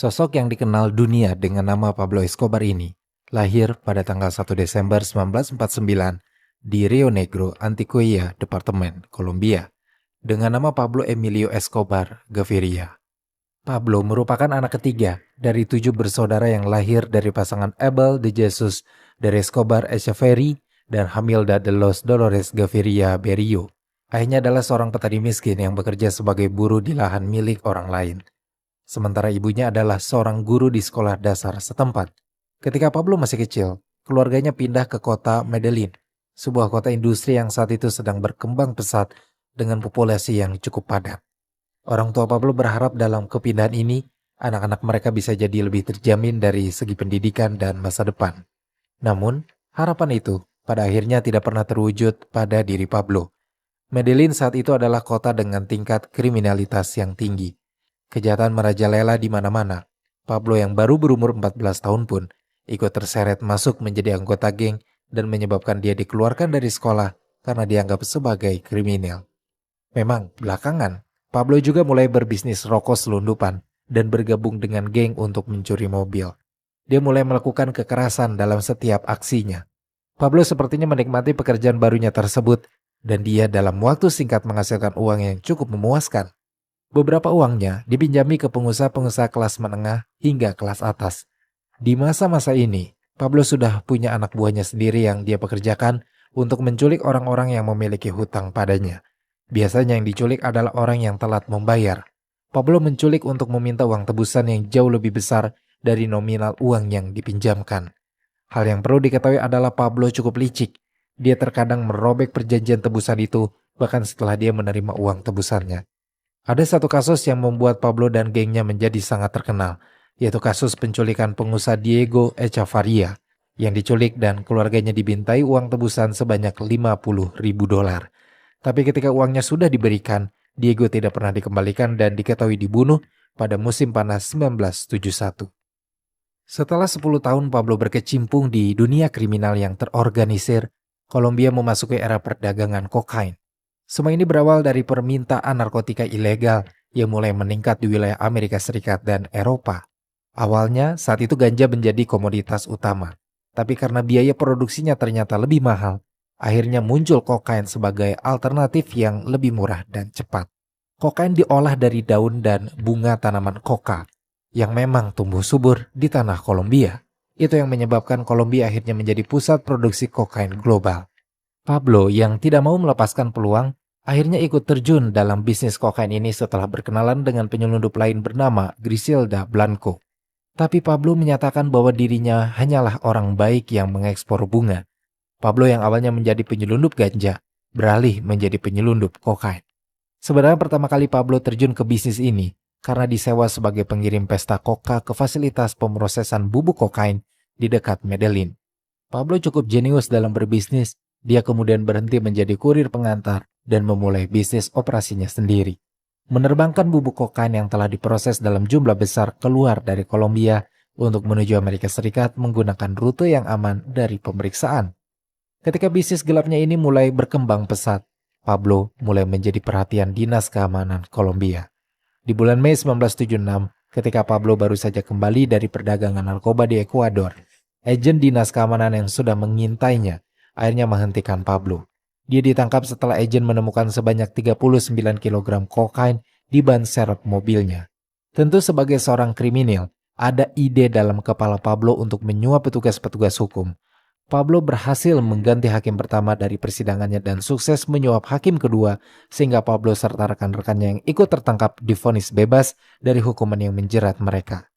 Sosok yang dikenal dunia dengan nama Pablo Escobar ini lahir pada tanggal 1 Desember 1949 di Rio Negro, Antioquia, Departemen, Kolombia, dengan nama Pablo Emilio Escobar Gaviria. Pablo merupakan anak ketiga dari 7 bersaudara yang lahir dari pasangan Abel de Jesus de Escobar Echeverri dan Hamilda de los Dolores Gaviria Berrio. Ayahnya adalah seorang petani miskin yang bekerja sebagai buruh di lahan milik orang lain. Sementara ibunya adalah seorang guru di sekolah dasar setempat. Ketika Pablo masih kecil, keluarganya pindah ke kota Medellin, sebuah kota industri yang saat itu sedang berkembang pesat dengan populasi yang cukup padat. Orang tua Pablo berharap dalam kepindahan ini, anak-anak mereka bisa jadi lebih terjamin dari segi pendidikan dan masa depan. Namun, harapan itu pada akhirnya tidak pernah terwujud pada diri Pablo. Medellin saat itu adalah kota dengan tingkat kriminalitas yang tinggi. Kejahatan merajalela di mana-mana. Pablo yang baru berumur 14 tahun pun ikut terseret masuk menjadi anggota geng dan menyebabkan dia dikeluarkan dari sekolah karena dianggap sebagai kriminal. Memang belakangan, Pablo juga mulai berbisnis rokok selundupan dan bergabung dengan geng untuk mencuri mobil. Dia mulai melakukan kekerasan dalam setiap aksinya. Pablo sepertinya menikmati pekerjaan barunya tersebut dan dia dalam waktu singkat menghasilkan uang yang cukup memuaskan. Beberapa uangnya dipinjami ke pengusaha-pengusaha kelas menengah hingga kelas atas. Di masa-masa ini, Pablo sudah punya anak buahnya sendiri yang dia pekerjakan untuk menculik orang-orang yang memiliki hutang padanya. Biasanya yang diculik adalah orang yang telat membayar. Pablo menculik untuk meminta uang tebusan yang jauh lebih besar dari nominal uang yang dipinjamkan. Hal yang perlu diketahui adalah Pablo cukup licik. Dia terkadang merobek perjanjian tebusan itu bahkan setelah dia menerima uang tebusannya. Ada satu kasus yang membuat Pablo dan gengnya menjadi sangat terkenal, yaitu kasus penculikan pengusaha Diego Echevarria yang diculik dan keluarganya dibintai uang tebusan sebanyak $50.000. Tapi ketika uangnya sudah diberikan, Diego tidak pernah dikembalikan dan diketahui dibunuh pada musim panas 1971. Setelah 10 tahun Pablo berkecimpung di dunia kriminal yang terorganisir, Kolombia memasuki era perdagangan kokain. Semua ini berawal dari permintaan narkotika ilegal yang mulai meningkat di wilayah Amerika Serikat dan Eropa. Awalnya saat itu ganja menjadi komoditas utama, tapi karena biaya produksinya ternyata lebih mahal, akhirnya muncul kokain sebagai alternatif yang lebih murah dan cepat. Kokain diolah dari daun dan bunga tanaman koka yang memang tumbuh subur di tanah Kolombia. Itu yang menyebabkan Kolombia akhirnya menjadi pusat produksi kokain global. Pablo yang tidak mau melepaskan peluang, akhirnya ikut terjun dalam bisnis kokain ini setelah berkenalan dengan penyelundup lain bernama Griselda Blanco. Tapi Pablo menyatakan bahwa dirinya hanyalah orang baik yang mengekspor bunga. Pablo yang awalnya menjadi penyelundup ganja, beralih menjadi penyelundup kokain. Sebenarnya pertama kali Pablo terjun ke bisnis ini karena disewa sebagai pengirim pesta koka ke fasilitas pemrosesan bubuk kokain di dekat Medellin. Pablo cukup jenius dalam berbisnis. Dia kemudian berhenti menjadi kurir pengantar dan memulai bisnis operasinya sendiri. Menerbangkan bubuk kokain yang telah diproses dalam jumlah besar keluar dari Kolombia untuk menuju Amerika Serikat menggunakan rute yang aman dari pemeriksaan. Ketika bisnis gelapnya ini mulai berkembang pesat, Pablo mulai menjadi perhatian Dinas Keamanan Kolombia. Di bulan Mei 1976, ketika Pablo baru saja kembali dari perdagangan narkoba di Ekuador, agen Dinas Keamanan yang sudah mengintainya akhirnya menghentikan Pablo. Dia ditangkap setelah agen menemukan sebanyak 39 kg kokain di ban serep mobilnya. Tentu sebagai seorang kriminal, ada ide dalam kepala Pablo untuk menyuap petugas-petugas hukum. Pablo berhasil mengganti hakim pertama dari persidangannya dan sukses menyuap hakim kedua sehingga Pablo serta rekan-rekannya yang ikut tertangkap divonis bebas dari hukuman yang menjerat mereka.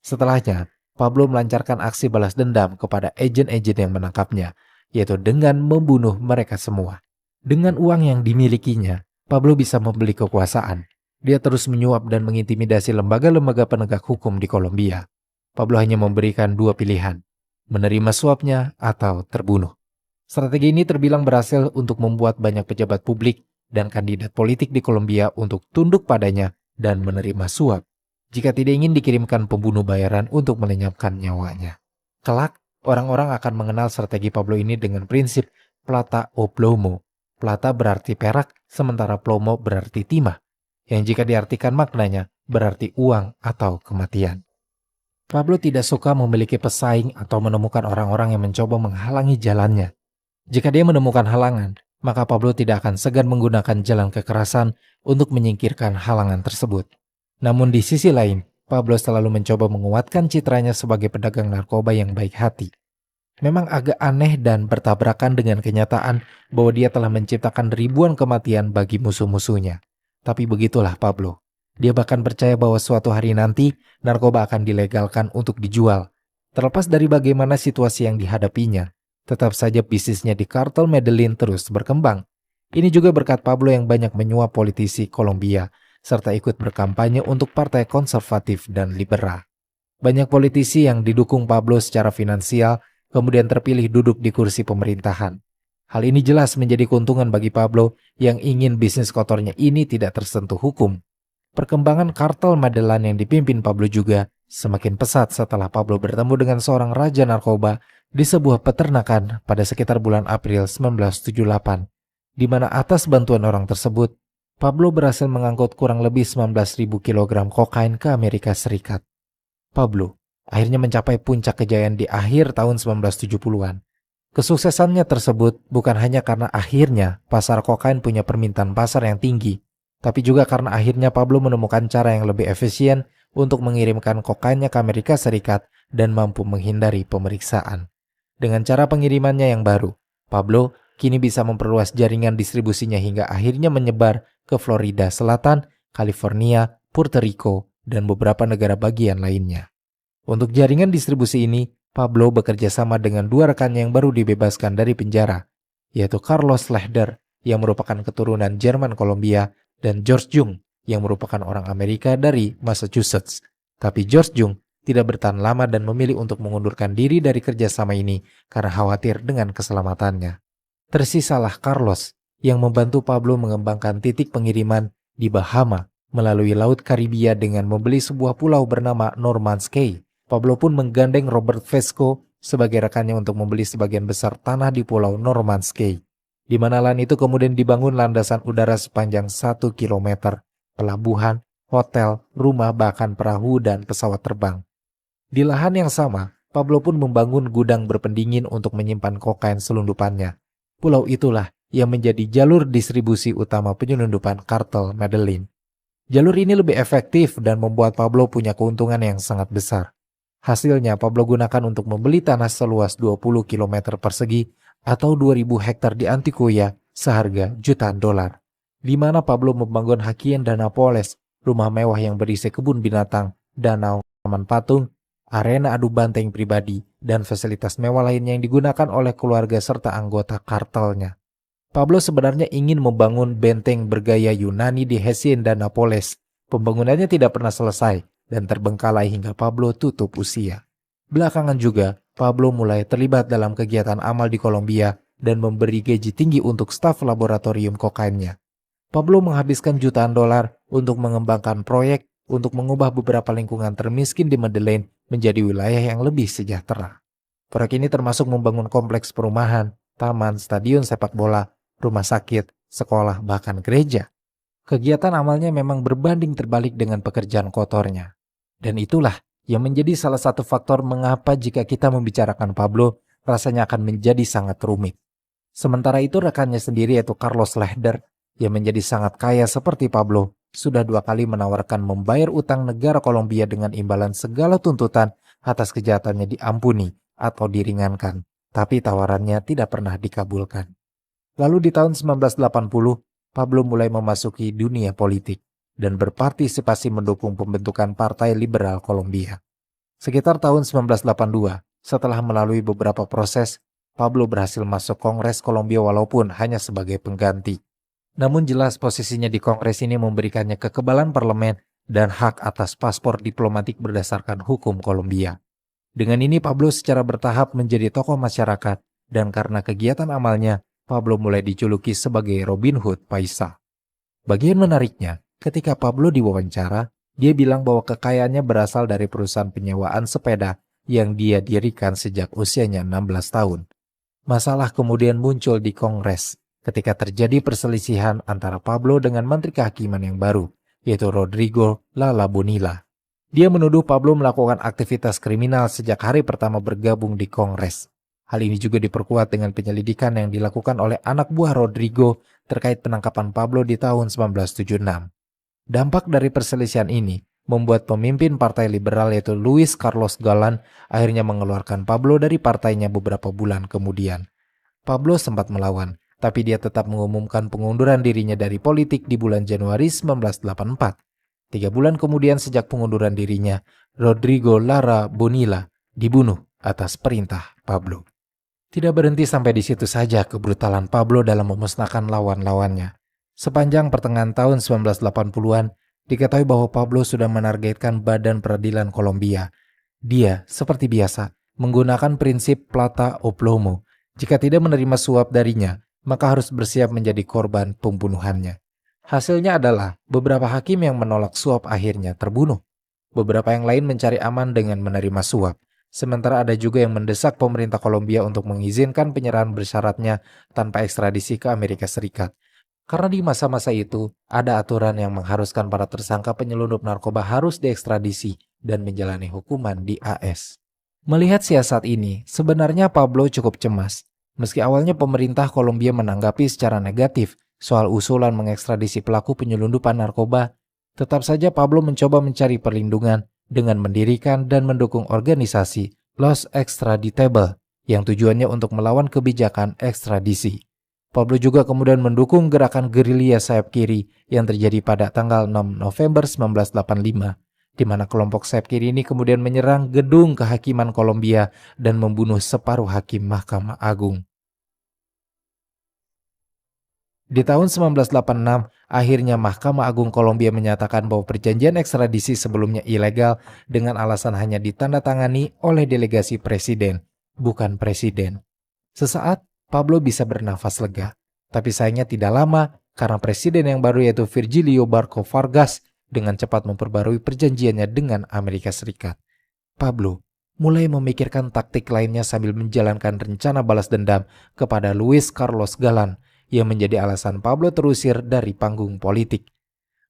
Setelahnya, Pablo melancarkan aksi balas dendam kepada agen-agen yang menangkapnya, yaitu dengan membunuh mereka semua. Dengan uang yang dimilikinya, Pablo bisa membeli kekuasaan. Dia terus menyuap dan mengintimidasi lembaga-lembaga penegak hukum di Kolombia. Pablo hanya memberikan 2 pilihan, menerima suapnya atau terbunuh. Strategi ini terbilang berhasil untuk membuat banyak pejabat publik dan kandidat politik di Kolombia untuk tunduk padanya dan menerima suap jika tidak ingin dikirimkan pembunuh bayaran untuk melenyapkan nyawanya. Kelak, orang-orang akan mengenal strategi Pablo ini dengan prinsip plata o plomo. Plata berarti perak, sementara plomo berarti timah, yang jika diartikan maknanya berarti uang atau kematian. Pablo tidak suka memiliki pesaing atau menemukan orang-orang yang mencoba menghalangi jalannya. Jika dia menemukan halangan, maka Pablo tidak akan segan menggunakan jalan kekerasan untuk menyingkirkan halangan tersebut. Namun di sisi lain, Pablo selalu mencoba menguatkan citranya sebagai pedagang narkoba yang baik hati. Memang agak aneh dan bertabrakan dengan kenyataan bahwa dia telah menciptakan ribuan kematian bagi musuh-musuhnya. Tapi begitulah Pablo. Dia bahkan percaya bahwa suatu hari nanti narkoba akan dilegalkan untuk dijual. Terlepas dari bagaimana situasi yang dihadapinya, tetap saja bisnisnya di kartel Medellin terus berkembang. Ini juga berkat Pablo yang banyak menyuap politisi Kolombia, serta ikut berkampanye untuk partai konservatif dan liberal. Banyak politisi yang didukung Pablo secara finansial kemudian terpilih duduk di kursi pemerintahan. Hal ini jelas menjadi keuntungan bagi Pablo yang ingin bisnis kotornya ini tidak tersentuh hukum. Perkembangan kartel Medellin yang dipimpin Pablo juga semakin pesat setelah Pablo bertemu dengan seorang raja narkoba di sebuah peternakan pada sekitar bulan April 1978, di mana atas bantuan orang tersebut, Pablo berhasil mengangkut kurang lebih 19.000 kg kokain ke Amerika Serikat. Pablo akhirnya mencapai puncak kejayaan di akhir tahun 1970-an. Kesuksesannya tersebut bukan hanya karena akhirnya pasar kokain punya permintaan pasar yang tinggi, tapi juga karena akhirnya Pablo menemukan cara yang lebih efisien untuk mengirimkan kokainnya ke Amerika Serikat dan mampu menghindari pemeriksaan. Dengan cara pengirimannya yang baru, Pablo kini bisa memperluas jaringan distribusinya hingga akhirnya menyebar ke Florida Selatan, California, Puerto Rico, dan beberapa negara bagian lainnya. Untuk jaringan distribusi ini, Pablo bekerja sama dengan dua rekannya yang baru dibebaskan dari penjara, yaitu Carlos Lehder yang merupakan keturunan Jerman Kolombia dan George Jung yang merupakan orang Amerika dari Massachusetts. Tapi George Jung tidak bertahan lama dan memilih untuk mengundurkan diri dari kerjasama ini karena khawatir dengan keselamatannya. Tersisalah Carlos yang membantu Pablo mengembangkan titik pengiriman di Bahama melalui Laut Karibia dengan membeli sebuah pulau bernama Norman's Cay. Pablo pun menggandeng Robert Vesco sebagai rekannya untuk membeli sebagian besar tanah di pulau Norman's Cay, di mana lahan itu kemudian dibangun landasan udara sepanjang 1 km, pelabuhan, hotel, rumah, bahkan perahu dan pesawat terbang. Di lahan yang sama, Pablo pun membangun gudang berpendingin untuk menyimpan kokain selundupannya. Pulau itulah yang menjadi jalur distribusi utama penyelundupan kartel Medellin. Jalur ini lebih efektif dan membuat Pablo punya keuntungan yang sangat besar. Hasilnya Pablo gunakan untuk membeli tanah seluas 20 km persegi atau 2.000 hektar di Antioquia seharga jutaan dolar, di mana Pablo membangun Hacienda Napoles, rumah mewah yang berisi kebun binatang, danau, taman patung, arena adu banteng pribadi, dan fasilitas mewah lainnya yang digunakan oleh keluarga serta anggota kartelnya. Pablo sebenarnya ingin membangun benteng bergaya Yunani di Hacienda Napoles. Pembangunannya tidak pernah selesai dan terbengkalai hingga Pablo tutup usia. Belakangan juga, Pablo mulai terlibat dalam kegiatan amal di Kolombia dan memberi gaji tinggi untuk staf laboratorium kokainnya. Pablo menghabiskan jutaan dolar untuk mengembangkan proyek untuk mengubah beberapa lingkungan termiskin di Medellin menjadi wilayah yang lebih sejahtera. Proyek ini termasuk membangun kompleks perumahan, taman, stadion sepak bola, rumah sakit, sekolah, bahkan gereja. Kegiatan amalnya memang berbanding terbalik dengan pekerjaan kotornya. Dan itulah yang menjadi salah satu faktor mengapa jika kita membicarakan Pablo, rasanya akan menjadi sangat rumit. Sementara itu rekannya sendiri yaitu Carlos Lehder yang menjadi sangat kaya seperti Pablo, sudah 2 kali menawarkan membayar utang negara Kolombia dengan imbalan segala tuntutan atas kejahatannya diampuni atau diringankan. Tapi tawarannya tidak pernah dikabulkan. Lalu di tahun 1980, Pablo mulai memasuki dunia politik dan berpartisipasi mendukung pembentukan Partai Liberal Kolombia. Sekitar tahun 1982, setelah melalui beberapa proses, Pablo berhasil masuk Kongres Kolombia walaupun hanya sebagai pengganti. Namun jelas posisinya di Kongres ini memberikannya kekebalan parlemen dan hak atas paspor diplomatik berdasarkan hukum Kolombia. Dengan ini Pablo secara bertahap menjadi tokoh masyarakat dan karena kegiatan amalnya, Pablo mulai dijuluki sebagai Robin Hood Paisa. Bagian menariknya, ketika Pablo diwawancara, dia bilang bahwa kekayaannya berasal dari perusahaan penyewaan sepeda yang dia dirikan sejak usianya 16 tahun. Masalah kemudian muncul di Kongres ketika terjadi perselisihan antara Pablo dengan Menteri Kehakiman yang baru, yaitu Rodrigo Lala Bonilla. Dia menuduh Pablo melakukan aktivitas kriminal sejak hari pertama bergabung di Kongres. Hal ini juga diperkuat dengan penyelidikan yang dilakukan oleh anak buah Rodrigo terkait penangkapan Pablo di tahun 1976. Dampak dari perselisihan ini membuat pemimpin partai liberal yaitu Luis Carlos Galán akhirnya mengeluarkan Pablo dari partainya beberapa bulan kemudian. Pablo sempat melawan, tapi dia tetap mengumumkan pengunduran dirinya dari politik di bulan Januari 1984. 3 bulan kemudian sejak pengunduran dirinya, Rodrigo Lara Bonilla dibunuh atas perintah Pablo. Tidak berhenti sampai di situ saja kebrutalan Pablo dalam memusnahkan lawan-lawannya. Sepanjang pertengahan tahun 1980-an, diketahui bahwa Pablo sudah menargetkan Badan Peradilan Kolombia. Dia, seperti biasa, menggunakan prinsip plata o plomo. Jika tidak menerima suap darinya, maka harus bersiap menjadi korban pembunuhannya. Hasilnya adalah beberapa hakim yang menolak suap akhirnya terbunuh. Beberapa yang lain mencari aman dengan menerima suap. Sementara ada juga yang mendesak pemerintah Kolombia untuk mengizinkan penyerahan bersyaratnya tanpa ekstradisi ke Amerika Serikat. Karena di masa-masa itu, ada aturan yang mengharuskan para tersangka penyelundup narkoba harus diekstradisi dan menjalani hukuman di AS. Melihat siasat ini, sebenarnya Pablo cukup cemas. Meski awalnya pemerintah Kolombia menanggapi secara negatif soal usulan mengekstradisi pelaku penyelundupan narkoba, tetap saja Pablo mencoba mencari perlindungan dengan mendirikan dan mendukung organisasi Los Extraditables yang tujuannya untuk melawan kebijakan ekstradisi. Pablo juga kemudian mendukung gerakan gerilya sayap kiri yang terjadi pada tanggal 6 November 1985, di mana kelompok sayap kiri ini kemudian menyerang gedung kehakiman Kolombia dan membunuh separuh hakim Mahkamah Agung. Di tahun 1986, akhirnya Mahkamah Agung Kolombia menyatakan bahwa perjanjian ekstradisi sebelumnya ilegal dengan alasan hanya ditandatangani oleh delegasi presiden, bukan presiden. Sesaat, Pablo bisa bernafas lega. Tapi sayangnya tidak lama karena presiden yang baru yaitu Virgilio Barco Vargas dengan cepat memperbarui perjanjiannya dengan Amerika Serikat. Pablo mulai memikirkan taktik lainnya sambil menjalankan rencana balas dendam kepada Luis Carlos Galán yang menjadi alasan Pablo terusir dari panggung politik.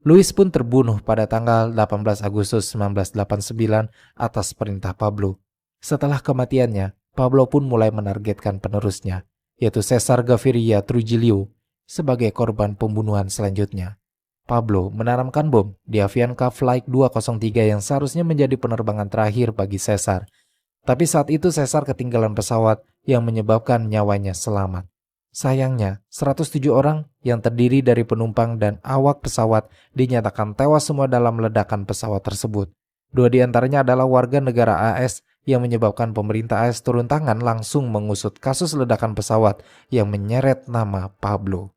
Luis pun terbunuh pada tanggal 18 Agustus 1989 atas perintah Pablo. Setelah kematiannya, Pablo pun mulai menargetkan penerusnya, yaitu Cesar Gaviria Trujillo, sebagai korban pembunuhan selanjutnya. Pablo menanamkan bom di Avianca Flight 203 yang seharusnya menjadi penerbangan terakhir bagi Cesar. Tapi saat itu Cesar ketinggalan pesawat yang menyebabkan nyawanya selamat. Sayangnya, 107 orang yang terdiri dari penumpang dan awak pesawat dinyatakan tewas semua dalam ledakan pesawat tersebut. 2 di antaranya adalah warga negara AS yang menyebabkan pemerintah AS turun tangan langsung mengusut kasus ledakan pesawat yang menyeret nama Pablo.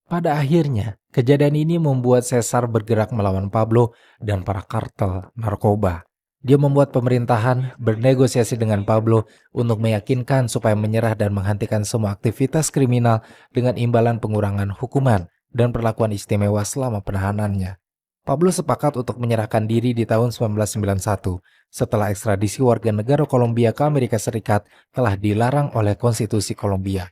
Pada akhirnya, kejadian ini membuat Cesar bergerak melawan Pablo dan para kartel narkoba. Dia membuat pemerintahan bernegosiasi dengan Pablo untuk meyakinkan supaya menyerah dan menghentikan semua aktivitas kriminal dengan imbalan pengurangan hukuman dan perlakuan istimewa selama penahanannya. Pablo sepakat untuk menyerahkan diri di tahun 1991 setelah ekstradisi warga negara Kolombia ke Amerika Serikat telah dilarang oleh konstitusi Kolombia.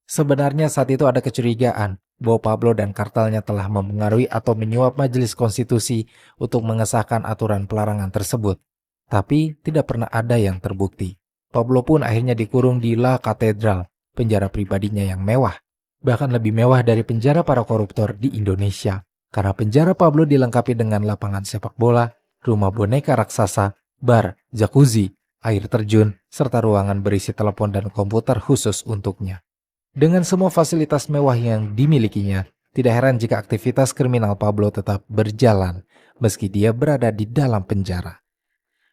Sebenarnya saat itu ada kecurigaan bahwa Pablo dan kartelnya telah mempengaruhi atau menyuap majelis konstitusi untuk mengesahkan aturan pelarangan tersebut. Tapi tidak pernah ada yang terbukti. Pablo pun akhirnya dikurung di La Catedral, penjara pribadinya yang mewah. Bahkan lebih mewah dari penjara para koruptor di Indonesia. Karena penjara Pablo dilengkapi dengan lapangan sepak bola, rumah boneka raksasa, bar, jacuzzi, air terjun, serta ruangan berisi telepon dan komputer khusus untuknya. Dengan semua fasilitas mewah yang dimilikinya, tidak heran jika aktivitas kriminal Pablo tetap berjalan meski dia berada di dalam penjara.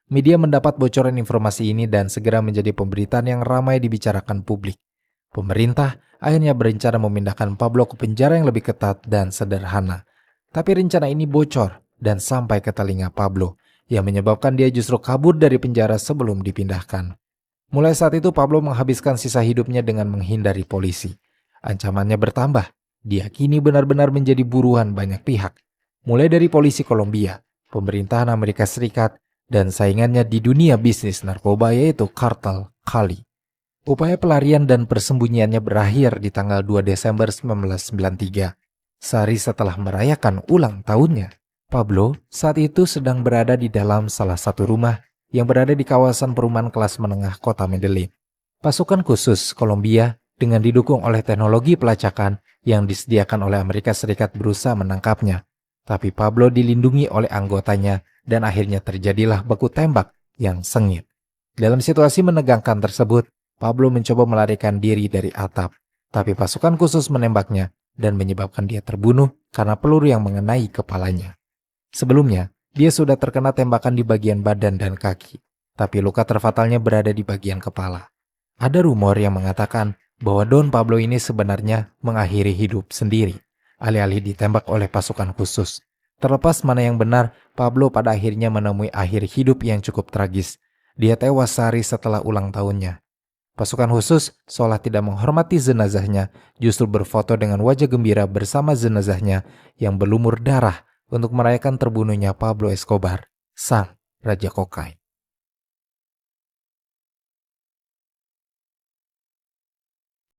Media mendapat bocoran informasi ini dan segera menjadi pemberitaan yang ramai dibicarakan publik. Pemerintah akhirnya berencana memindahkan Pablo ke penjara yang lebih ketat dan sederhana. Tapi rencana ini bocor dan sampai ke telinga Pablo, yang menyebabkan dia justru kabur dari penjara sebelum dipindahkan. Mulai saat itu Pablo menghabiskan sisa hidupnya dengan menghindari polisi. Ancamannya bertambah. Dia kini benar-benar menjadi buruan banyak pihak. Mulai dari polisi Kolombia, pemerintahan Amerika Serikat, dan saingannya di dunia bisnis narkoba yaitu kartel Cali. Upaya pelarian dan persembunyiannya berakhir di tanggal 2 Desember 1993, sehari setelah merayakan ulang tahunnya. Pablo saat itu sedang berada di dalam salah satu rumah yang berada di kawasan perumahan kelas menengah kota Medellin. Pasukan khusus Kolombia dengan didukung oleh teknologi pelacakan yang disediakan oleh Amerika Serikat berusaha menangkapnya. Tapi Pablo dilindungi oleh anggotanya dan akhirnya terjadilah baku tembak yang sengit. Dalam situasi menegangkan tersebut, Pablo mencoba melarikan diri dari atap. Tapi pasukan khusus menembaknya dan menyebabkan dia terbunuh karena peluru yang mengenai kepalanya. Sebelumnya, dia sudah terkena tembakan di bagian badan dan kaki, tapi luka terfatalnya berada di bagian kepala. Ada rumor yang mengatakan bahwa Don Pablo ini sebenarnya mengakhiri hidup sendiri, alih-alih ditembak oleh pasukan khusus. Terlepas mana yang benar, Pablo pada akhirnya menemui akhir hidup yang cukup tragis. Dia tewas sehari setelah ulang tahunnya. Pasukan khusus seolah tidak menghormati jenazahnya, justru berfoto dengan wajah gembira bersama jenazahnya yang berlumur darah untuk merayakan terbunuhnya Pablo Escobar, sang Raja Kokain.